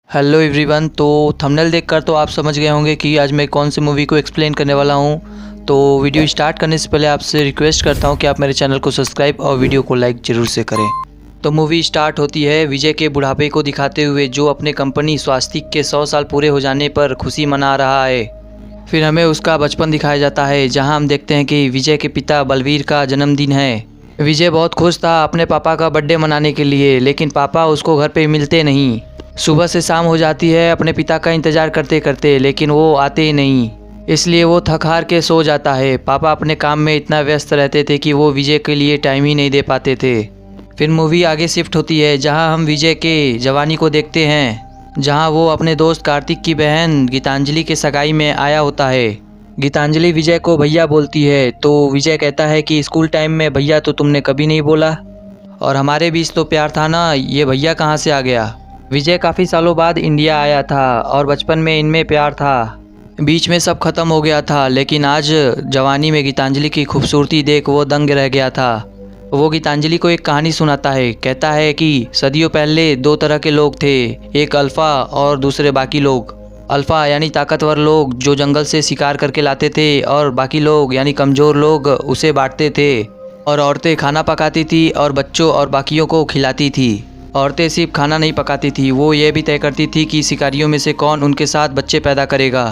Hello everyone. तो thumbnail देखकर तो आप समझ गए होंगे कि आज मैं कौन सी मूवी को एक्सप्लेन करने वाला हूं। तो वीडियो स्टार्ट करने से पहले आपसे रिक्वेस्ट करता हूं कि आप मेरे चैनल को सब्सक्राइब और वीडियो को लाइक ज़रूर से करें। तो मूवी स्टार्ट होती है विजय के बुढ़ापे को दिखाते हुए, जो अपने कंपनी स्वास्तिक के 100 साल पूरे हो जाने पर खुशी मना रहा है। फिर हमें उसका बचपन दिखाया जाता है, जहाँ हम देखते हैं कि विजय के पिता बलवीर का जन्मदिन है। विजय बहुत खुश था अपने पापा का बर्थडे मनाने के लिए, लेकिन पापा उसको घर पे मिलते नहीं। सुबह से शाम हो जाती है अपने पिता का इंतज़ार करते करते, लेकिन वो आते ही नहीं। इसलिए वो थक हार के सो जाता है। पापा अपने काम में इतना व्यस्त रहते थे कि वो विजय के लिए टाइम ही नहीं दे पाते थे। फिर मूवी आगे शिफ्ट होती है, जहां हम विजय के जवानी को देखते हैं, जहां वो अपने दोस्त कार्तिक की बहन गीतांजलि के सगाई में आया होता है। गीतांजलि विजय को भैया बोलती है, तो विजय कहता है कि स्कूल टाइम में भैया तो तुमने कभी नहीं बोला, और हमारे बीच तो प्यार था ना, ये भैया कहाँ से आ गया। विजय काफ़ी सालों बाद इंडिया आया था और बचपन में इनमें प्यार था, बीच में सब खत्म हो गया था, लेकिन आज जवानी में गीतांजलि की खूबसूरती देख वो दंग रह गया था। वो गीतांजलि को एक कहानी सुनाता है। कहता है कि सदियों पहले दो तरह के लोग थे, एक अल्फ़ा और दूसरे बाकी लोग। अल्फ़ा यानी ताकतवर लोग जो जंगल से शिकार करके लाते थे, और बाकी लोग यानी कमज़ोर लोग उसे बांटते थे। और औरतें खाना पकाती थी और बच्चों और बाकियों को खिलाती थी। औरतें सिर्फ खाना नहीं पकाती थी, वो ये भी तय करती थी कि शिकारियों में से कौन उनके साथ बच्चे पैदा करेगा,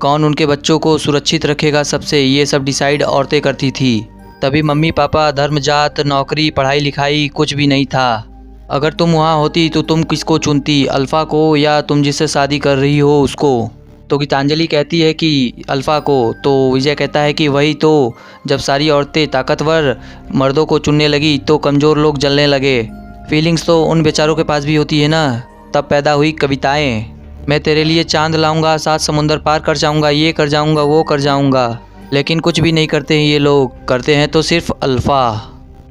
कौन उनके बच्चों को सुरक्षित रखेगा सबसे, ये सब डिसाइड औरतें करती थी। तभी मम्मी पापा, धर्म, जात, नौकरी, पढ़ाई लिखाई कुछ भी नहीं था। अगर तुम वहाँ होती तो तुम किसको चुनती, अल्फ़ा को या तुम जिससे शादी कर रही हो उसको। तो गीतांजलि कहती है कि अल्फ़ा को। तो विजय कहता है कि वही तो, जब सारी औरतें ताकतवर मर्दों को चुनने लगी तो कमज़ोर लोग जलने लगे। फीलिंग्स तो उन बेचारों के पास भी होती है ना। तब पैदा हुई कविताएं। मैं तेरे लिए चांद लाऊंगा, 7 समुंदर पार कर जाऊंगा, ये कर जाऊंगा, वो कर जाऊंगा। लेकिन कुछ भी नहीं करते हैं ये लोग, करते हैं तो सिर्फ अल्फ़ा।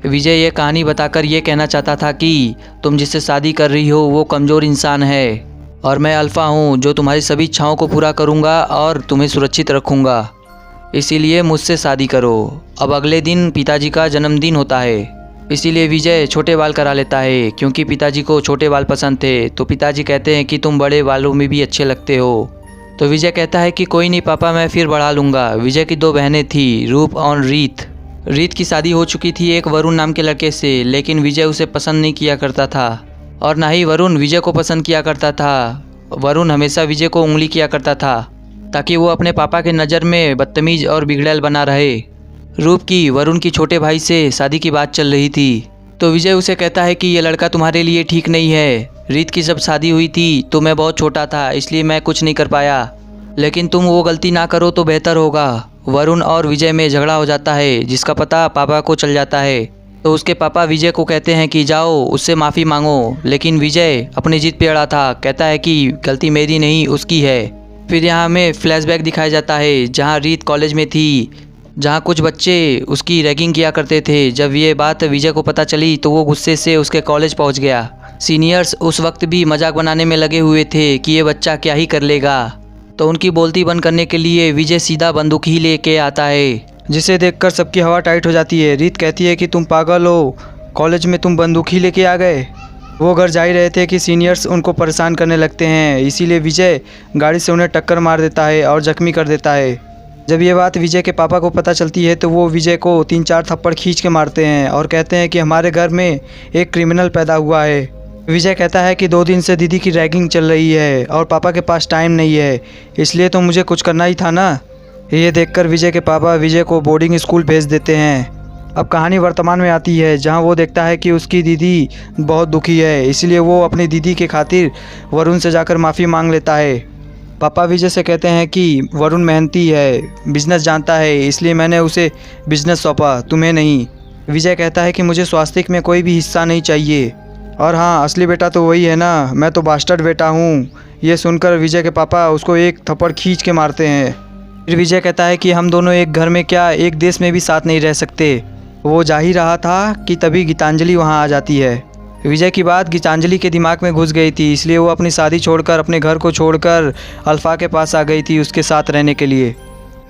विजय ये कहानी बताकर ये कहना चाहता था कि तुम जिससे शादी कर रही हो वो कमज़ोर इंसान है, और मैं अल्फ़ा हूँ जो तुम्हारी सभी इच्छाओं को पूरा करूँगा और तुम्हें सुरक्षित रखूँगा। इसीलिए मुझसे शादी करो। अब अगले दिन पिताजी का जन्मदिन होता है, इसीलिए विजय छोटे बाल करा लेता है, क्योंकि पिताजी को छोटे बाल पसंद थे। तो पिताजी कहते हैं कि तुम बड़े बालों में भी अच्छे लगते हो। तो विजय कहता है कि कोई नहीं पापा, मैं फिर बढ़ा लूँगा। विजय की 2 बहनें थी, रूप और रीत। रीत की शादी हो चुकी थी एक वरुण नाम के लड़के से, लेकिन विजय उसे पसंद नहीं किया करता था, और ना ही वरुण विजय को पसंद किया करता था। वरुण हमेशा विजय को उंगली किया करता था, ताकि वो अपने पापा के नज़र में बदतमीज और बिगड़ैल बना रहे। रूप की वरुण की छोटे भाई से शादी की बात चल रही थी, तो विजय उसे कहता है कि ये लड़का तुम्हारे लिए ठीक नहीं है। रीत की जब शादी हुई थी तो मैं बहुत छोटा था, इसलिए मैं कुछ नहीं कर पाया, लेकिन तुम वो गलती ना करो तो बेहतर होगा। वरुण और विजय में झगड़ा हो जाता है, जिसका पता पापा को चल जाता है। तो उसके पापा विजय को कहते हैं कि जाओ उससे माफ़ी मांगो, लेकिन विजय अपनी जिद पे अड़ा था। कहता है कि गलती मेरी नहीं उसकी है। फिर यहाँ हमें फ्लैशबैक दिखाया जाता है, जहाँ रीत कॉलेज में थी, जहाँ कुछ बच्चे उसकी रैगिंग किया करते थे। जब ये बात विजय को पता चली तो वो गुस्से से उसके कॉलेज पहुँच गया। सीनियर्स उस वक्त भी मजाक बनाने में लगे हुए थे कि ये बच्चा क्या ही कर लेगा। तो उनकी बोलती बंद करने के लिए विजय सीधा बंदूक ही लेके आता है, जिसे देखकर सबकी हवा टाइट हो जाती है। रीत कहती है कि तुम पागल हो, कॉलेज में तुम बंदूक ही लेके आ गए। वो घर जा ही रहे थे कि सीनियर्स उनको परेशान करने लगते हैं, इसीलिए विजय गाड़ी से उन्हें टक्कर मार देता है और जख्मी कर देता है। जब ये बात विजय के पापा को पता चलती है तो वो विजय को 3-4 थप्पड़ खींच के मारते हैं और कहते हैं कि हमारे घर में एक क्रिमिनल पैदा हुआ है। विजय कहता है कि 2 दिन से दीदी की रैगिंग चल रही है और पापा के पास टाइम नहीं है, इसलिए तो मुझे कुछ करना ही था ना। ये देखकर विजय के पापा विजय को बोर्डिंग स्कूल भेज देते हैं। अब कहानी वर्तमान में आती है, जहाँ वो देखता है कि उसकी दीदी बहुत दुखी है, इसलिए वो अपनी दीदी के खातिर वरुण से जाकर माफ़ी मांग लेता है। पापा विजय से कहते हैं कि वरुण मेहनती है, बिजनेस जानता है, इसलिए मैंने उसे बिजनेस सौंपा, तुम्हें नहीं। विजय कहता है कि मुझे स्वास्तिक में कोई भी हिस्सा नहीं चाहिए, और हाँ असली बेटा तो वही है ना, मैं तो बास्टर्ड बेटा हूँ। ये सुनकर विजय के पापा उसको एक थप्पड़ खींच के मारते हैं। फिर विजय कहता है कि हम दोनों एक घर में क्या एक देश में भी साथ नहीं रह सकते। वो जा ही रहा था कि तभी गीतांजलि वहाँ आ जाती है। विजय की बात गीतांजलि के दिमाग में घुस गई थी, इसलिए वो अपनी शादी छोड़कर, अपने घर को छोड़कर अल्फ़ा के पास आ गई थी उसके साथ रहने के लिए।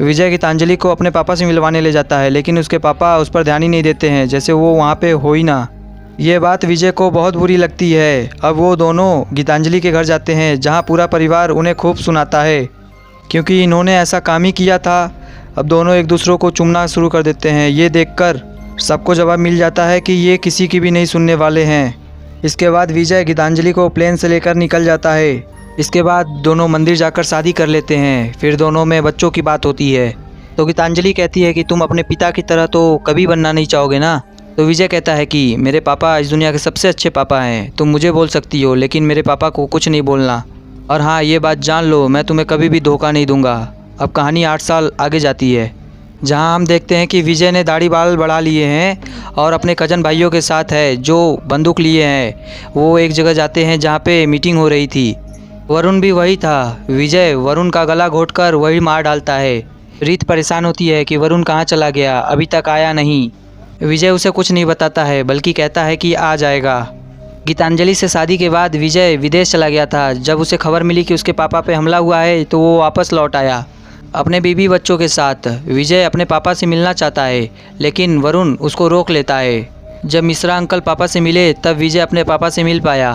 विजय गीतांजलि को अपने पापा से मिलवाने ले जाता है, लेकिन उसके पापा उस पर ध्यान ही नहीं देते हैं, जैसे वो वहाँ पे हो ही ना। ये बात विजय को बहुत बुरी लगती है। अब वो दोनों गीतांजलि के घर जाते हैं जहाँ पूरा परिवार उन्हें खूब सुनाता है क्योंकि इन्होंने ऐसा काम ही किया था। अब दोनों एक दूसरों को चूमना शुरू कर देते हैं। ये देखकर सबको जवाब मिल जाता है कि ये किसी की भी नहीं सुनने वाले हैं। इसके बाद विजय गीतांजलि को प्लेन से लेकर निकल जाता है। इसके बाद दोनों मंदिर जाकर शादी कर लेते हैं। फिर दोनों में बच्चों की बात होती है तो गीतांजलि कहती है कि तुम अपने पिता की तरह तो कभी बनना नहीं चाहोगे ना। तो विजय कहता है कि मेरे पापा इस दुनिया के सबसे अच्छे पापा हैं। तुम मुझे बोल सकती हो लेकिन मेरे पापा को कुछ नहीं बोलना। और हाँ, ये बात जान लो, मैं तुम्हें कभी भी धोखा नहीं दूंगा। अब कहानी 8 साल आगे जाती है जहाँ हम देखते हैं कि विजय ने दाढ़ी बाल बढ़ा लिए हैं और अपने कज़न भाइयों के साथ है जो बंदूक लिए हैं। वो एक जगह जाते हैं जहाँ पे मीटिंग हो रही थी। वरुण भी वही था। विजय वरुण का गला घोंटकर वही मार डालता है। रीत परेशान होती है कि वरुण कहाँ चला गया, अभी तक आया नहीं। विजय उसे कुछ नहीं बताता है बल्कि कहता है कि आ जाएगा। गीतांजलि से शादी के बाद विजय विदेश चला गया था। जब उसे खबर मिली कि उसके पापा पे हमला हुआ है तो वो वापस लौट आया अपने बीवी बच्चों के साथ। विजय अपने पापा से मिलना चाहता है लेकिन वरुण उसको रोक लेता है। जब मिश्रा अंकल पापा से मिले तब विजय अपने पापा से मिल पाया।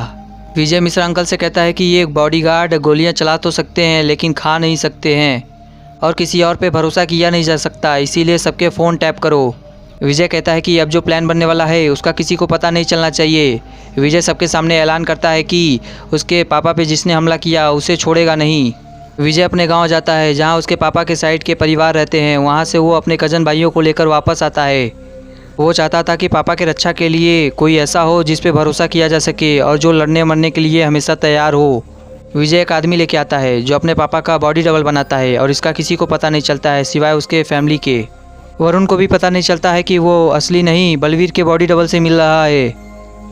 विजय मिश्रा अंकल से कहता है कि ये एक बॉडीगार्ड गोलियां चला तो सकते हैं लेकिन खा नहीं सकते हैं और किसी और पे भरोसा किया नहीं जा सकता, इसीलिए सबके फ़ोन टैप करो। विजय कहता है कि अब जो प्लान बनने वाला है उसका किसी को पता नहीं चलना चाहिए। विजय सबके सामने ऐलान करता है कि उसके पापा पे जिसने हमला किया उसे छोड़ेगा नहीं। विजय अपने गांव जाता है जहां उसके पापा के साइड के परिवार रहते हैं। वहां से वो अपने कज़न भाइयों को लेकर वापस आता है। वो चाहता था कि पापा के रक्षा के लिए कोई ऐसा हो जिस पे भरोसा किया जा सके और जो लड़ने मरने के लिए हमेशा तैयार हो। विजय एक आदमी लेके आता है जो अपने पापा का बॉडी डबल बनाता है और इसका किसी को पता नहीं चलता है सिवाय उसके फैमिली के। वरुण को भी पता नहीं चलता है कि वो असली नहीं बलवीर के बॉडी डबल से मिल रहा है।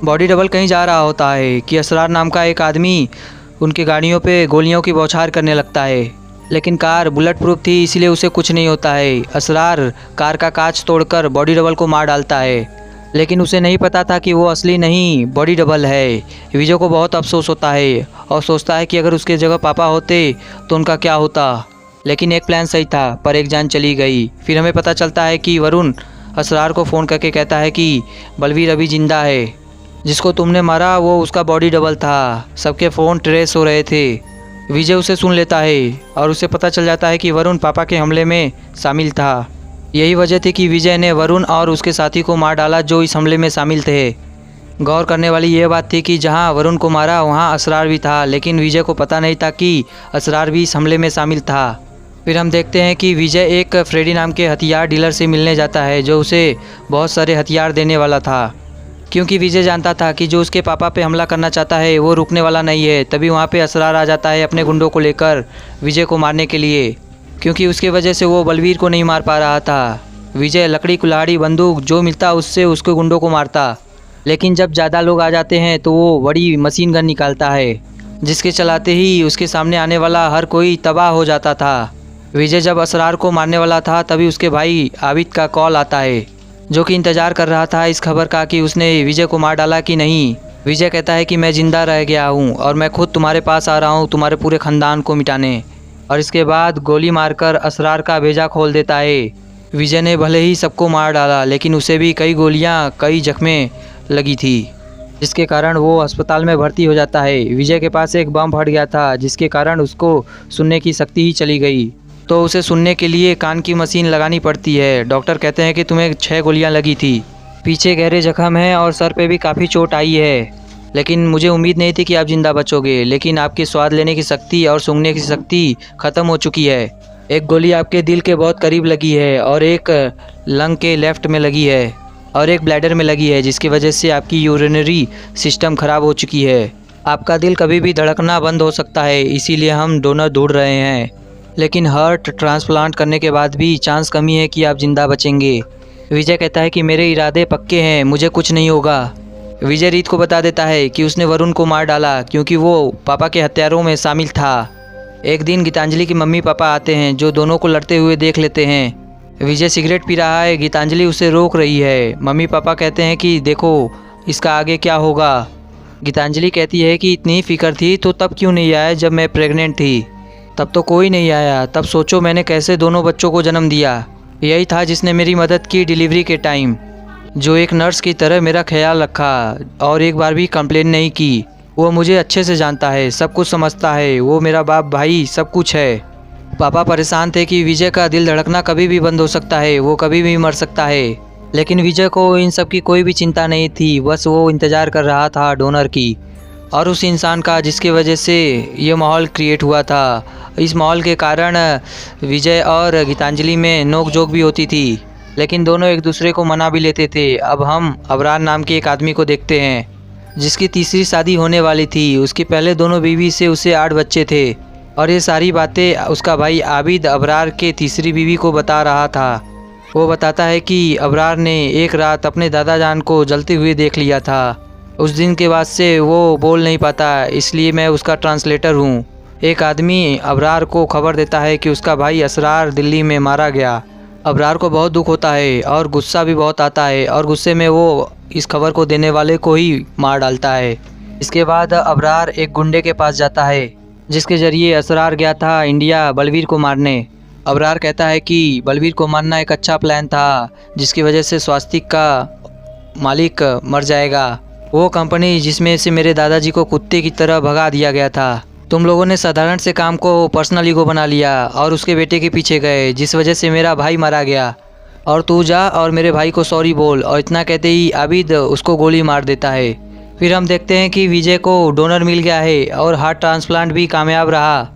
बॉडी डबल कहीं जा रहा होता है कि असरार नाम का एक आदमी उनकी गाड़ियों पे गोलियों की बौछार करने लगता है, लेकिन कार बुलेट प्रूफ थी इसलिए उसे कुछ नहीं होता है। असरार कार का कांच तोड़कर बॉडी डबल को मार डालता है, लेकिन उसे नहीं पता था कि वो असली नहीं बॉडी डबल है। विजय को बहुत अफसोस होता है और सोचता है कि अगर उसके जगह पापा होते तो उनका क्या होता। लेकिन एक प्लान सही था पर एक जान चली गई। फिर हमें पता चलता है कि वरुण असरार को फ़ोन करके कहता है कि बलवीर अभी ज़िंदा है, जिसको तुमने मारा वो उसका बॉडी डबल था। सबके फ़ोन ट्रेस हो रहे थे। विजय उसे सुन लेता है और उसे पता चल जाता है कि वरुण पापा के हमले में शामिल था। यही वजह थी कि विजय ने वरुण और उसके साथी को मार डाला जो इस हमले में शामिल थे। गौर करने वाली यह बात थी कि जहां वरुण को मारा वहां असरार भी था, लेकिन विजय को पता नहीं था कि असरार भी इस हमले में शामिल था। फिर हम देखते हैं कि विजय एक फ्रेडी नाम के हथियार डीलर से मिलने जाता है जो उसे बहुत सारे हथियार देने वाला था, क्योंकि विजय जानता था कि जो उसके पापा पे हमला करना चाहता है वो रुकने वाला नहीं है। तभी वहाँ पे असरार आ जाता है अपने गुंडों को लेकर विजय को मारने के लिए, क्योंकि उसके वजह से वो बलवीर को नहीं मार पा रहा था। विजय लकड़ी कुल्हाड़ी बंदूक जो मिलता उससे उसके गुंडों को मारता, लेकिन जब ज़्यादा लोग आ जाते हैं तो वो बड़ी मशीन गन निकालता है जिसके चलाते ही उसके सामने आने वाला हर कोई तबाह हो जाता था। विजय जब असरार को मारने वाला था तभी उसके भाई आबिद का कॉल आता है जो कि इंतज़ार कर रहा था इस खबर का कि उसने विजय को मार डाला कि नहीं। विजय कहता है कि मैं ज़िंदा रह गया हूँ और मैं खुद तुम्हारे पास आ रहा हूँ तुम्हारे पूरे ख़ानदान को मिटाने। और इसके बाद गोली मारकर असरार का भेजा खोल देता है। विजय ने भले ही सबको मार डाला लेकिन उसे भी कई गोलियाँ कई जख्में लगी थी, जिसके कारण वो अस्पताल में भर्ती हो जाता है। विजय के पास एक बम फट गया था जिसके कारण उसको सुनने की शक्ति ही चली गई, तो उसे सुनने के लिए कान की मशीन लगानी पड़ती है। डॉक्टर कहते हैं कि तुम्हें 6 गोलियां लगी थी, पीछे गहरे जख्म हैं और सर पे भी काफ़ी चोट आई है, लेकिन मुझे उम्मीद नहीं थी कि आप ज़िंदा बचोगे। लेकिन आपकी स्वाद लेने की शक्ति और सूंघने की शक्ति ख़त्म हो चुकी है। एक गोली आपके दिल के बहुत करीब लगी है और एक लंग के लेफ्ट में लगी है और एक ब्लैडर में लगी है, जिसकी वजह से आपकी यूरिनरी सिस्टम ख़राब हो चुकी है। आपका दिल कभी भी धड़कना बंद हो सकता है, इसीलिए हम डोनर ढूंढ रहे हैं। लेकिन हार्ट ट्रांसप्लांट करने के बाद भी चांस कमी है कि आप ज़िंदा बचेंगे। विजय कहता है कि मेरे इरादे पक्के हैं, मुझे कुछ नहीं होगा। विजय रीत को बता देता है कि उसने वरुण को मार डाला क्योंकि वो पापा के हत्यारों में शामिल था। एक दिन गीतांजलि की मम्मी पापा आते हैं जो दोनों को लड़ते हुए देख लेते हैं। विजय सिगरेट पी रहा है, गीतांजलि उसे रोक रही है। मम्मी पापा कहते हैं कि देखो इसका आगे क्या होगा। गीतांजलि कहती है कि इतनी फिक्र थी तो तब क्यों नहीं आया जब मैं प्रेग्नेंट थी, तब तो कोई नहीं आया। तब सोचो मैंने कैसे दोनों बच्चों को जन्म दिया, यही था जिसने मेरी मदद की डिलीवरी के टाइम। जो एक नर्स की तरह मेरा ख्याल रखा और एक बार भी कंप्लेन नहीं की। वो मुझे अच्छे से जानता है, सब कुछ समझता है, वो मेरा बाप भाई सब कुछ है। पापा परेशान थे कि विजय का दिल धड़कना कभी भी बंद हो सकता है, वो कभी भी मर सकता है। लेकिन विजय को इन सब की कोई भी चिंता नहीं थी, बस वो इंतज़ार कर रहा था डोनर की और उस इंसान का जिसकी वजह से ये माहौल क्रिएट हुआ था। इस माहौल के कारण विजय और गीतांजलि में नोक-झोंक भी होती थी, लेकिन दोनों एक दूसरे को मना भी लेते थे। अब हम अबरार नाम के एक आदमी को देखते हैं जिसकी तीसरी शादी होने वाली थी। उसकी पहले दोनों बीवी से उसे 8 बच्चे थे और ये सारी बातें उसका भाई आबिद अबरार के तीसरी बीवी को बता रहा था। वो बताता है कि अबरार ने एक रात अपने दादा जान को जलते हुए देख लिया था। उस दिन के बाद से वो बोल नहीं पाता, इसलिए मैं उसका ट्रांसलेटर हूँ। एक आदमी अबरार को खबर देता है कि उसका भाई असरार दिल्ली में मारा गया। अबरार को बहुत दुख होता है और गुस्सा भी बहुत आता है और गुस्से में वो इस खबर को देने वाले को ही मार डालता है। इसके बाद अबरार एक गुंडे के पास जाता है जिसके ज़रिए असरार गया था इंडिया बलवीर को मारने। अबरार कहता है कि बलवीर को मारना एक अच्छा प्लान था जिसकी वजह से स्वास्तिक का मालिक मर जाएगा। वो कंपनी जिसमें से मेरे दादाजी को कुत्ते की तरह भगा दिया गया था। तुम लोगों ने साधारण से काम को पर्सनल ईगो बना लिया और उसके बेटे के पीछे गए जिस वजह से मेरा भाई मारा गया। और तू जा और मेरे भाई को सॉरी बोल। और इतना कहते ही आबिद उसको गोली मार देता है। फिर हम देखते हैं कि विजय को डोनर मिल गया है और हार्ट ट्रांसप्लांट भी कामयाब रहा।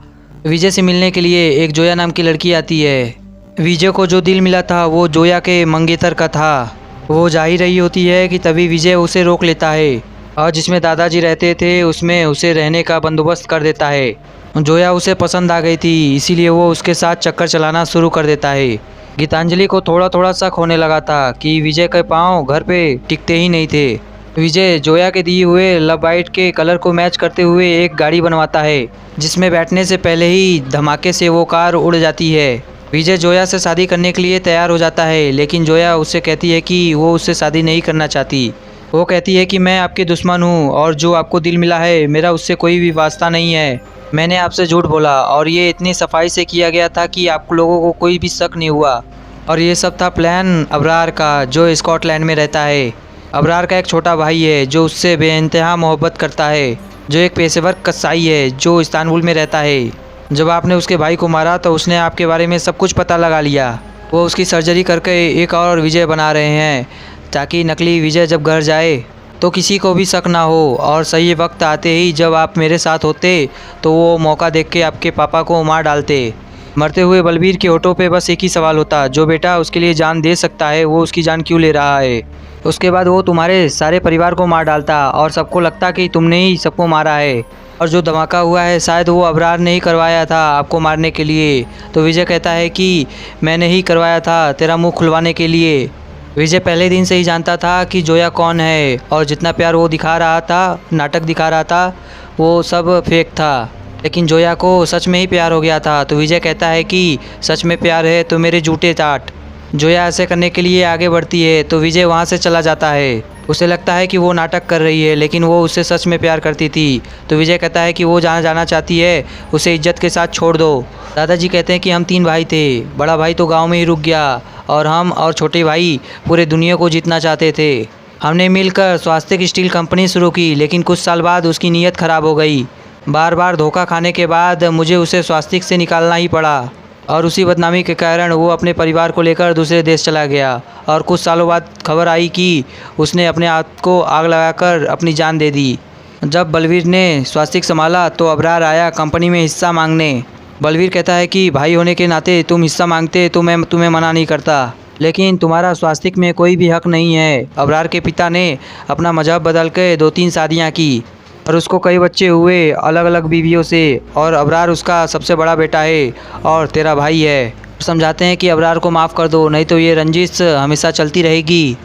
विजय से मिलने के लिए एक जोया नाम की लड़की आती है। विजय को जो दिल मिला था वो जोया के मंगेतर का था। वो जा ही रही होती है कि तभी विजय उसे रोक लेता है और जिसमें दादाजी रहते थे उसमें उसे रहने का बंदोबस्त कर देता है। जोया उसे पसंद आ गई थी, इसीलिए वो उसके साथ चक्कर चलाना शुरू कर देता है। गीतांजलि को थोड़ा थोड़ा शक होने लगा था कि विजय के पाँव घर पे टिकते ही नहीं थे। विजय जोया के दिए हुए लव बाइट के कलर को मैच करते हुए एक गाड़ी बनवाता है जिसमें बैठने से पहले ही धमाके से वो कार उड़ जाती है। विजय जोया से शादी करने के लिए तैयार हो जाता है, लेकिन जोया उससे कहती है कि वो उससे शादी नहीं करना चाहती। वो कहती है कि मैं आपकी दुश्मन हूँ और जो आपको दिल मिला है मेरा उससे कोई भी वास्ता नहीं है। मैंने आपसे झूठ बोला और ये इतनी सफाई से किया गया था कि आप लोगों को कोई भी शक नहीं हुआ। और ये सब था प्लान अबरार का जो स्कॉटलैंड में रहता है। अबरार का एक छोटा भाई है जो उससे बेइंतहा मोहब्बत करता है, जो एक पेशेवर कसाई है जो इस्तांबुल में रहता है। जब आपने उसके भाई को मारा तो उसने आपके बारे में सब कुछ पता लगा लिया। वो उसकी सर्जरी करके एक और विजय बना रहे हैं ताकि नकली विजय जब घर जाए तो किसी को भी शक ना हो। और सही वक्त आते ही जब आप मेरे साथ होते तो वो मौका देख के आपके पापा को मार डालते। मरते हुए बलबीर के होठों पे बस एक ही सवाल होता, जो बेटा उसके लिए जान दे सकता है वो उसकी जान क्यों ले रहा है। उसके बाद वो तुम्हारे सारे परिवार को मार डालता और सबको लगता कि तुमने ही सबको मारा है। और जो धमाका हुआ है शायद वो अबरार ने ही करवाया था आपको मारने के लिए। तो विजय कहता है कि मैंने ही करवाया था तेरा मुंह खुलवाने के लिए। विजय पहले दिन से ही जानता था कि जोया कौन है और जितना प्यार वो दिखा रहा था, नाटक दिखा रहा था, वो सब फेक था। लेकिन जोया को सच में ही प्यार हो गया था। तो विजय कहता है कि सच में प्यार है तो मेरे जूते चाट। जोया ऐसे करने के लिए आगे बढ़ती है तो विजय वहाँ से चला जाता है। उसे लगता है कि वो नाटक कर रही है, लेकिन वो उससे सच में प्यार करती थी। तो विजय कहता है कि वो जहाँ जाना चाहती है उसे इज्जत के साथ छोड़ दो। दादाजी कहते हैं कि हम 3 भाई थे, बड़ा भाई तो गांव में ही रुक गया और हम और छोटे भाई पूरे दुनिया को जीतना चाहते थे। हमने मिलकर स्वास्तिक स्टील कंपनी शुरू की, लेकिन कुछ साल बाद उसकी नीयत ख़राब हो गई। बार बार धोखा खाने के बाद मुझे उसे स्वास्तिक से निकालना ही पड़ा और उसी बदनामी के कारण वो अपने परिवार को लेकर दूसरे देश चला गया। और कुछ सालों बाद खबर आई कि उसने अपने आप को आग लगाकर अपनी जान दे दी। जब बलवीर ने स्वास्तिक संभाला तो अबरार आया कंपनी में हिस्सा मांगने। बलवीर कहता है कि भाई होने के नाते तुम हिस्सा मांगते तो मैं तुम्हें मना नहीं करता, लेकिन तुम्हारा स्वास्तिक में कोई भी हक नहीं है। अबरार के पिता ने अपना मजहब बदल के 2-3 शादियाँ की और उसको कई बच्चे हुए अलग अलग बीवियों से। और अबरार उसका सबसे बड़ा बेटा है और तेरा भाई है। समझाते हैं कि अबरार को माफ़ कर दो, नहीं तो ये रंजिश हमेशा चलती रहेगी।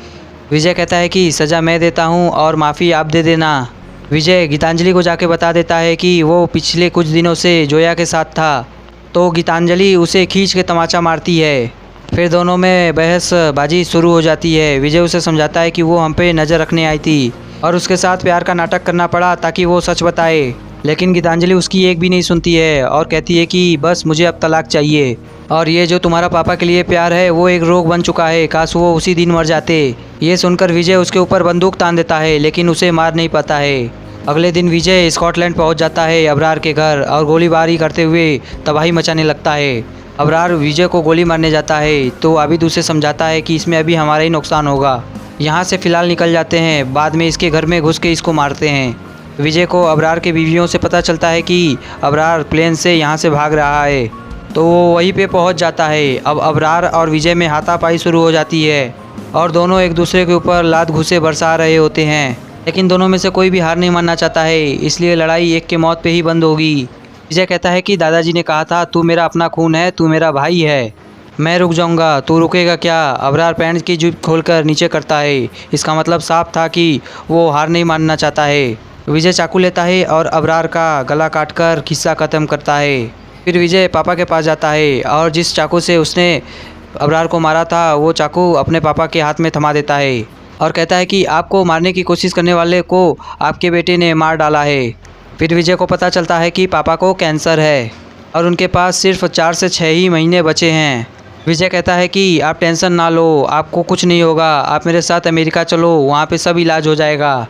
विजय कहता है कि सज़ा मैं देता हूँ और माफ़ी आप दे देना। विजय गीतांजलि को जाके बता देता है कि वो पिछले कुछ दिनों से जोया के साथ था। तो गीतांजलि उसे खींच के तमाचा मारती है। फिर दोनों में बहसबाजी शुरू हो जाती है। विजय उसे समझाता है कि वो हम पे नज़र रखने आई थी और उसके साथ प्यार का नाटक करना पड़ा ताकि वो सच बताए। लेकिन गीतांजलि उसकी एक भी नहीं सुनती है और कहती है कि बस मुझे अब तलाक चाहिए। और ये जो तुम्हारा पापा के लिए प्यार है वो एक रोग बन चुका है, काश वो उसी दिन मर जाते। ये सुनकर विजय उसके ऊपर बंदूक तान देता है लेकिन उसे मार नहीं पाता है। अगले दिन विजय स्कॉटलैंड पहुंच जाता है अबरार के घर और गोलीबारी करते हुए तबाही मचाने लगता है। अबरार विजय को गोली मारने जाता है तो आबिद उसे समझाता है कि इसमें अभी हमारा ही नुकसान होगा। यहाँ से फ़िलहाल निकल जाते हैं, बाद में इसके घर में घुस के इसको मारते हैं। विजय को अबरार के बीवियों से पता चलता है कि अबरार प्लेन से यहाँ से भाग रहा है तो वो वहीं पे पहुँच जाता है। अब अबरार और विजय में हाथापाई शुरू हो जाती है और दोनों एक दूसरे के ऊपर लात घुसे बरसा रहे होते हैं, लेकिन दोनों में से कोई भी हार नहीं मानना चाहता है, इसलिए लड़ाई एक के मौत पे ही बंद होगी। विजय कहता है कि दादाजी ने कहा था तू मेरा अपना खून है, तू मेरा भाई है, मैं रुक जाऊंगा, तू रुकेगा क्या। अबरार पैंट की जिप खोलकर नीचे करता है, इसका मतलब साफ था कि वो हार नहीं मानना चाहता है। विजय चाकू लेता है और अबरार का गला काटकर किस्सा ख़त्म करता है। फिर विजय पापा के पास जाता है और जिस चाकू से उसने अबरार को मारा था वो चाकू अपने पापा के हाथ में थमा देता है और कहता है कि आपको मारने की कोशिश करने वाले को आपके बेटे ने मार डाला है। फिर विजय को पता चलता है कि पापा को कैंसर है और उनके पास सिर्फ 4 से 6 ही महीने बचे हैं। विजय कहता है कि आप टेंशन ना लो, आपको कुछ नहीं होगा, आप मेरे साथ अमेरिका चलो, वहाँ पे सब इलाज हो जाएगा।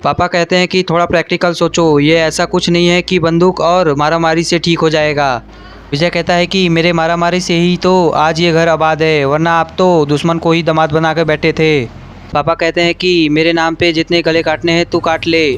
पापा कहते हैं कि थोड़ा प्रैक्टिकल सोचो, ये ऐसा कुछ नहीं है कि बंदूक और मारामारी से ठीक हो जाएगा। विजय कहता है कि मेरे मारामारी से ही तो आज ये घर आबाद है, वरना आप तो दुश्मन को ही दामाद बना कर बैठे थे। पापा कहते हैं कि मेरे नाम पे जितने गले काटने हैं तू काट ले,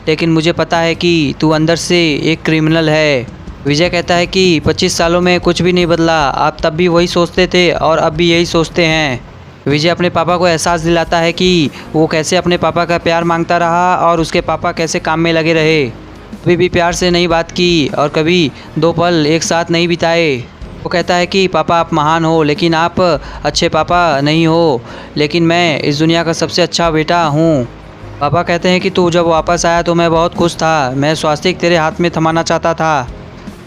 लेकिन मुझे पता है कि तू अंदर से एक क्रिमिनल है। विजय कहता है कि 25 सालों में कुछ भी नहीं बदला, आप तब भी वही सोचते थे और अब भी यही सोचते हैं। विजय अपने पापा को एहसास दिलाता है कि वो कैसे अपने पापा का प्यार मांगता रहा और उसके पापा कैसे काम में लगे रहे, कभी भी प्यार से नहीं बात की और कभी 2 पल एक साथ नहीं बिताए। वो कहता है कि पापा आप महान हो लेकिन आप अच्छे पापा नहीं हो, लेकिन मैं इस दुनिया का सबसे अच्छा बेटा हूँ। पापा कहते हैं कि तू जब वापस आया तो मैं बहुत खुश था, मैं स्वास्तिक तेरे हाथ में थमाना चाहता था।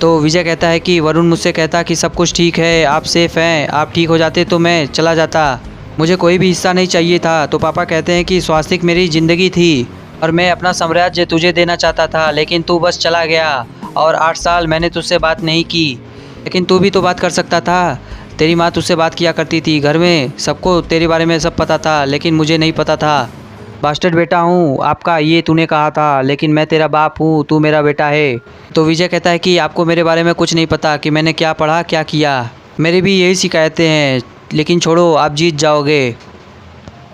तो विजय कहता है कि वरुण मुझसे कहता कि सब कुछ ठीक है, आप सेफ़ हैं, आप ठीक हो जाते तो मैं चला जाता, मुझे कोई भी हिस्सा नहीं चाहिए था। तो पापा कहते हैं कि स्वास्तिक मेरी ज़िंदगी थी और मैं अपना साम्राज्य तुझे देना चाहता था, लेकिन तू बस चला गया और 8 साल मैंने तुझसे बात नहीं की, लेकिन तू भी तो बात कर सकता था, तेरी माँ तुझसे बात किया करती थी, घर में सबको तेरे बारे में सब पता था, लेकिन मुझे नहीं पता था। बास्टर्ड बेटा हूँ आपका, ये तूने कहा था, लेकिन मैं तेरा बाप हूँ, तू मेरा बेटा है। तो विजय कहता है कि आपको मेरे बारे में कुछ नहीं पता कि मैंने क्या पढ़ा क्या किया, मेरी भी यही शिकायतें हैं, लेकिन छोड़ो आप जीत जाओगे।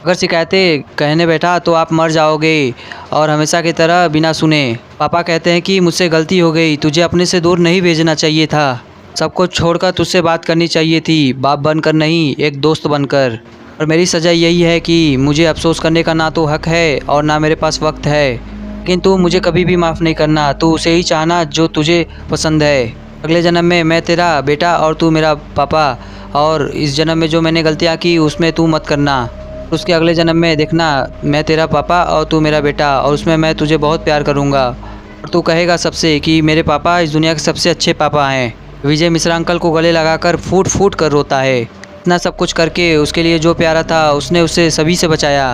अगर शिकायतें कहने बैठा तो आप मर जाओगे और हमेशा की तरह बिना सुने। पापा कहते हैं कि मुझसे गलती हो गई, तुझे अपने से दूर नहीं भेजना चाहिए था, सब कुछ छोड़कर तुझसे बात करनी चाहिए थी, बाप बनकर नहीं एक दोस्त बनकर। और मेरी सज़ा यही है कि मुझे अफसोस करने का ना तो हक है और ना मेरे पास वक्त है, लेकिन तू मुझे कभी भी माफ़ नहीं करना, तू उसे ही चाहना जो तुझे पसंद है। अगले जन्म में मैं तेरा बेटा और तू मेरा पापा, और इस जन्म में जो मैंने गलतियाँ की उसमें तू मत करना, उसके अगले जन्म में देखना मैं तेरा पापा और तू मेरा बेटा, और उसमें मैं तुझे बहुत प्यार करूँगा और तू कहेगा सबसे कि मेरे पापा इस दुनिया के सबसे अच्छे पापा हैं। विजय मिश्रा अंकल को गले लगाकर फूट फूट कर रोता है। इतना सब कुछ करके उसके लिए जो प्यारा था उसने उसे सभी से बचाया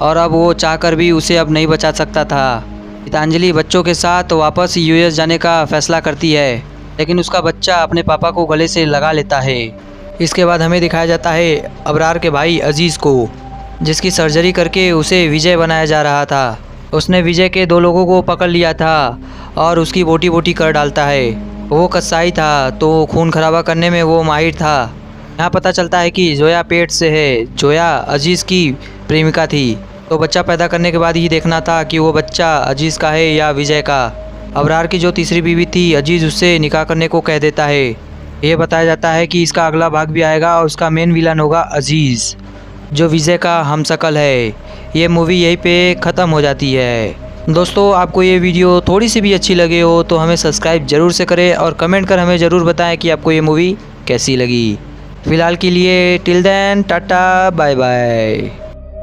और अब वो चाहकर भी उसे अब नहीं बचा सकता था। गीतांजलि बच्चों के साथ वापस यूएस जाने का फैसला करती है, लेकिन उसका बच्चा अपने पापा को गले से लगा लेता है। इसके बाद हमें दिखाया जाता है अबरार के भाई अजीज़ को, जिसकी सर्जरी करके उसे विजय बनाया जा रहा था। उसने विजय के 2 लोगों को पकड़ लिया था और उसकी बोटी बोटी कर डालता है। वो कसाई था तो खून खराबा करने में वो माहिर था। यहाँ पता चलता है कि जोया पेट से है, जोया अजीज़ की प्रेमिका थी, तो बच्चा पैदा करने के बाद ही देखना था कि वो बच्चा अजीज़ का है या विजय का। अबरार की जो तीसरी बीवी थी अजीज़ उससे निकाह करने को कह देता है। ये बताया जाता है कि इसका अगला भाग भी आएगा और उसका मेन विलन होगा अजीज़, जो विजय का हमशक्ल है। ये मूवी यहीं पे ख़त्म हो जाती है। दोस्तों आपको ये वीडियो थोड़ी सी भी अच्छी लगे हो तो हमें सब्सक्राइब ज़रूर से करें और कमेंट कर हमें ज़रूर बताएं कि आपको ये मूवी कैसी लगी। फ़िलहाल के लिए till then tata bye bye.